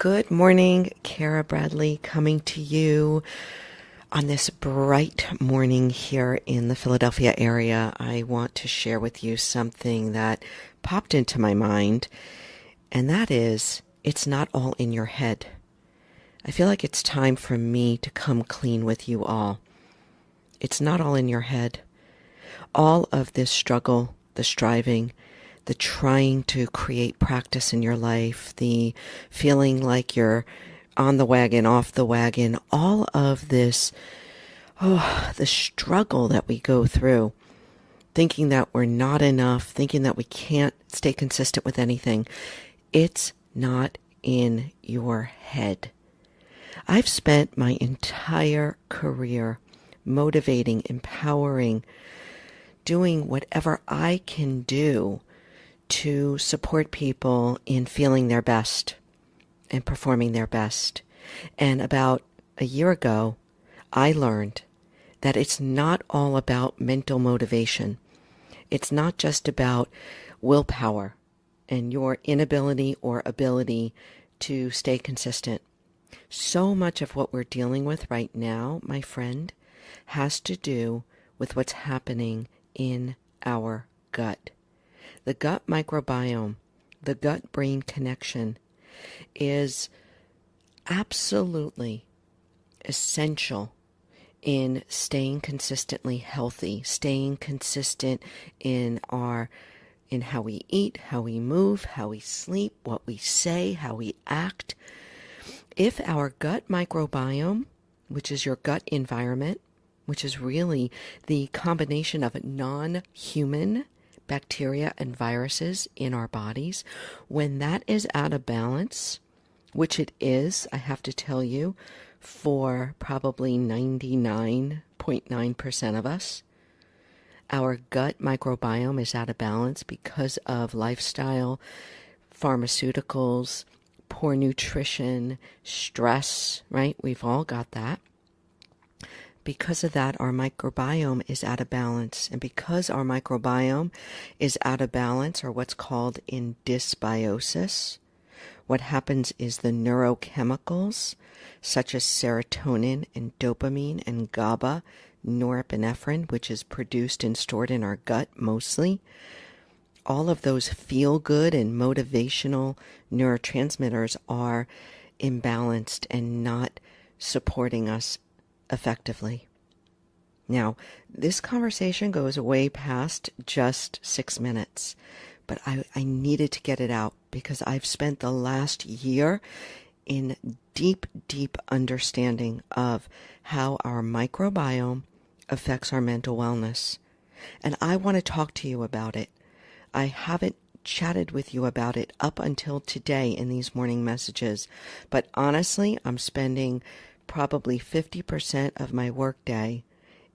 Good morning, Cara Bradley coming to you on this bright morning here in the Philadelphia area. I want to share with you something that popped into my mind, and that is, it's not all in your head. I feel like it's time for me to come clean with you all. It's not all in your head. All of this struggle, the striving, the trying to create practice in your life, the feeling like you're on the wagon, off the wagon, all of this, the struggle that we go through, thinking that we're not enough, thinking that we can't stay consistent with anything. It's not in your head. I've spent my entire career motivating, empowering, doing whatever I can do to support people in feeling their best and performing their best. And about a year ago, I learned that it's not all about mental motivation. It's not just about willpower and your inability or ability to stay consistent. So much of what we're dealing with right now, my friend, has to do with what's happening in our gut. The gut microbiome, the gut-brain connection, is absolutely essential in staying consistently healthy, staying consistent in how we eat, how we move, how we sleep, what we say, how we act. If our gut microbiome, which is your gut environment, which is really the combination of non-human bacteria and viruses in our bodies, when that is out of balance, which it is, I have to tell you, for probably 99.9% of us, our gut microbiome is out of balance because of lifestyle, pharmaceuticals, poor nutrition, stress, right? We've all got that. Because of that, our microbiome is out of balance. And because our microbiome is out of balance, or what's called in dysbiosis, what happens is the neurochemicals, such as serotonin and dopamine and GABA, norepinephrine, which is produced and stored in our gut mostly, all of those feel-good and motivational neurotransmitters are imbalanced and not supporting us effectively. Now, this conversation goes way past just 6 minutes, but I needed to get it out because I've spent the last year in deep, deep understanding of how our microbiome affects our mental wellness. And I want to talk to you about it. I haven't chatted with you about it up until today in these morning messages, but honestly, I'm spending probably 50% of my workday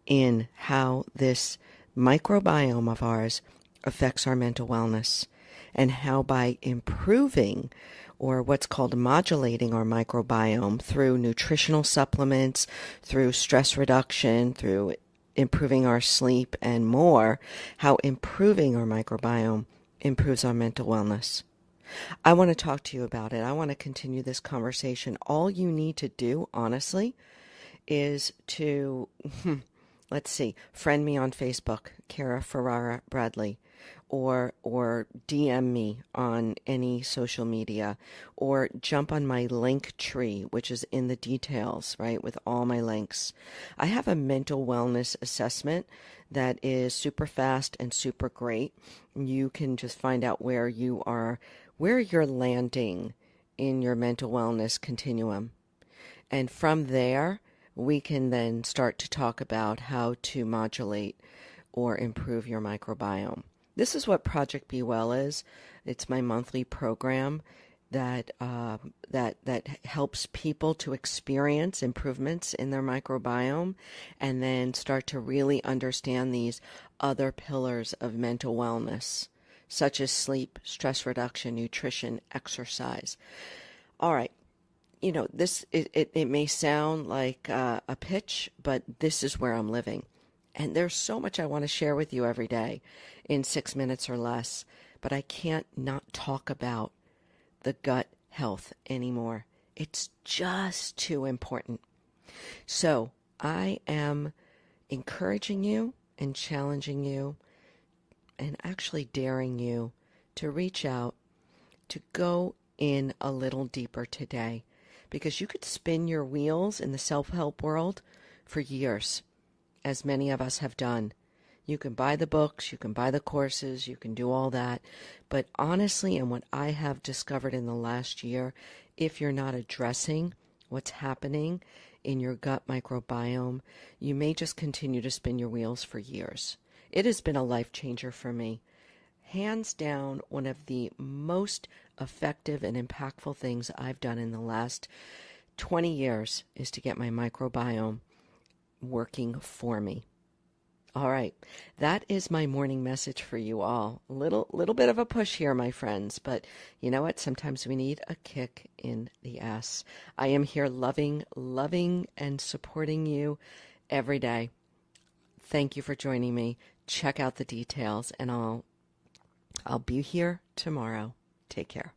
in how this microbiome of ours affects our mental wellness, and how by improving, or what's called modulating, our microbiome through nutritional supplements, through stress reduction, through improving our sleep and more, how improving our microbiome improves our mental wellness. I want to talk to you about it. I want to continue this conversation. All you need to do, honestly, is to, friend me on Facebook, Cara Ferrara Bradley, or DM me on any social media, or jump on my link tree, which is in the details, right, with all my links. I have a mental wellness assessment that is super fast and super great. You can just find out where you're landing in your mental wellness continuum. And from there, we can then start to talk about how to modulate or improve your microbiome. This is what Project Be Well is. It's my monthly program that helps people to experience improvements in their microbiome and then start to really understand these other pillars of mental wellness, such as sleep, stress reduction, nutrition, exercise. All right. This it may sound like a pitch, but this is where I'm living. And there's so much I want to share with you every day in 6 minutes or less, but I can't not talk about the gut health anymore. It's just too important. So I am encouraging you and challenging you and actually daring you to reach out, to go in a little deeper today, because you could spin your wheels in the self-help world for years, as many of us have done. You can buy the books, you can buy the courses, you can do all that. But honestly, and what I have discovered in the last year, if you're not addressing what's happening in your gut microbiome, you may just continue to spin your wheels for years. It has been a life changer for me. Hands down, one of the most effective and impactful things I've done in the last 20 years is to get my microbiome working for me. All right, that is my morning message for you all. A little bit of a push here, my friends, but you know what? Sometimes we need a kick in the ass. I am here loving, and supporting you every day. Thank you for joining me. Check out the details, and I'll be here tomorrow. Take care.